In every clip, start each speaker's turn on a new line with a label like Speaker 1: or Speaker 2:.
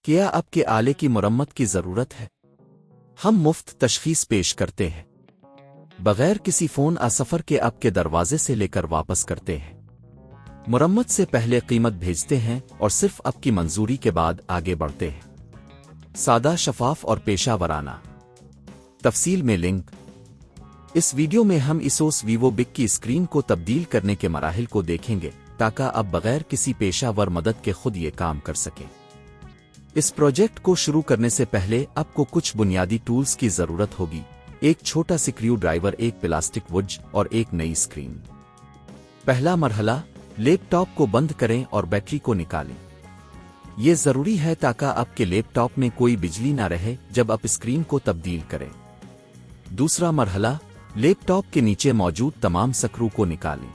Speaker 1: क्या आपके आले की मरम्मत की ज़रूरत है? हम मुफ्त तशखीस पेश करते हैं। बगैर किसी फ़ोन सफ़र के आपके दरवाजे से लेकर वापस करते हैं। मरम्मत से पहले कीमत भेजते हैं और सिर्फ आपकी मंजूरी के बाद आगे बढ़ते हैं। सादा, शफाफ और पेशा वराना। तफसील में लिंक। इस वीडियो में हम Asus Vivobook की स्क्रीन को तब्दील करने के मराहिल को देखेंगे ताकि आप बगैर किसी पेशावर मदद के खुद ये काम कर सकें। इस प्रोजेक्ट को शुरू करने से पहले आपको कुछ बुनियादी टूल्स की ज़रूरत होगी। एक छोटा स्क्रू ड्राइवर, एक प्लास्टिक वुज और एक नई स्क्रीन। पहला मरहला, लैपटॉप को बंद करें और बैटरी को निकालें। ये ज़रूरी है ताकि आपके लैपटॉप में कोई बिजली ना रहे जब आप स्क्रीन को तब्दील करें। दूसरा मरहला, लैपटॉप के नीचे मौजूद तमाम स्क्रू को निकालें।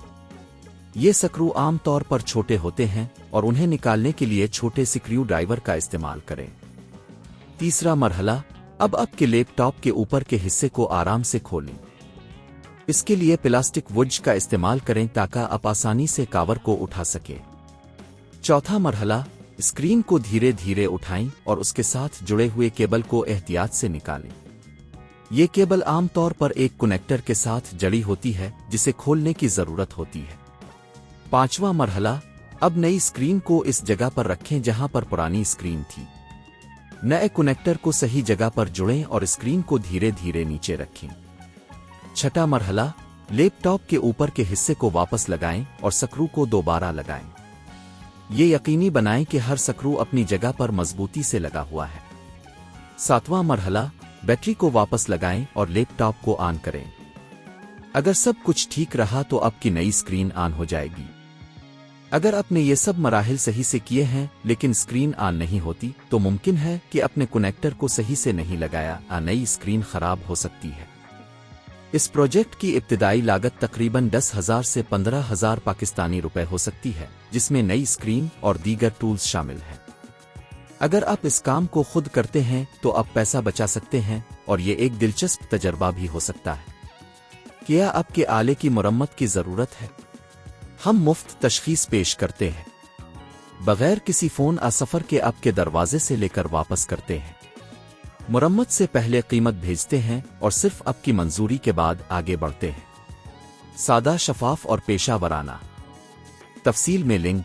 Speaker 1: ये स्क्रू आमतौर पर छोटे होते हैं और उन्हें निकालने के लिए छोटे स्क्रू ड्राइवर का इस्तेमाल करें। तीसरा मरहला, अब आपके लैपटॉप के ऊपर के हिस्से को आराम से खोलें। इसके लिए प्लास्टिक वुज का इस्तेमाल करें ताकि आप आसानी से कवर को उठा सकें। चौथा मरहला, स्क्रीन को धीरे धीरे उठाएं और उसके साथ जुड़े हुए केबल को एहतियात से निकालें। ये केबल आमतौर पर एक कनेक्टर के साथ जड़ी होती है जिसे खोलने की ज़रूरत होती है। पांचवा मरहला, अब नई स्क्रीन को इस जगह पर रखें जहां पर पुरानी स्क्रीन थी। नए कनेक्टर को सही जगह पर जुड़ें और स्क्रीन को धीरे धीरे नीचे रखें। छठा मरहला, लैपटॉप के ऊपर के हिस्से को वापस लगाएं और स्क्रू को दोबारा लगाएं। ये यकीनी बनाएं कि हर स्क्रू अपनी जगह पर मजबूती से लगा हुआ है। सातवां मरहला, बैटरी को वापस लगाएं और लैपटॉप को ऑन करें। अगर सब कुछ ठीक रहा तो आपकी नई स्क्रीन ऑन हो जाएगी। अगर आपने ये सब मराहिल सही से किए हैं लेकिन स्क्रीन ऑन नहीं होती तो मुमकिन है कि अपने कनेक्टर को सही से नहीं लगाया, नई स्क्रीन खराब हो सकती है। इस प्रोजेक्ट की इब्तिदाई लागत तकरीबन 10,000 से 15,000 पाकिस्तानी रुपए हो सकती है, जिसमें नई स्क्रीन और दीगर टूल्स शामिल हैं। अगर आप इस काम को खुद करते हैं तो आप पैसा बचा सकते हैं और ये एक दिलचस्प तजर्बा भी हो सकता है। क्या आपके आले की मरम्मत की ज़रूरत है? हम मुफ्त तशखीस पेश करते हैं। बगैर किसी फ़ोन सफ़र के आपके दरवाजे से लेकर वापस करते हैं। मरम्मत से पहले कीमत भेजते हैं और सिर्फ आपकी मंजूरी के बाद आगे बढ़ते हैं। सादा, शफाफ और पेशा वराना। तफसील में लिंक।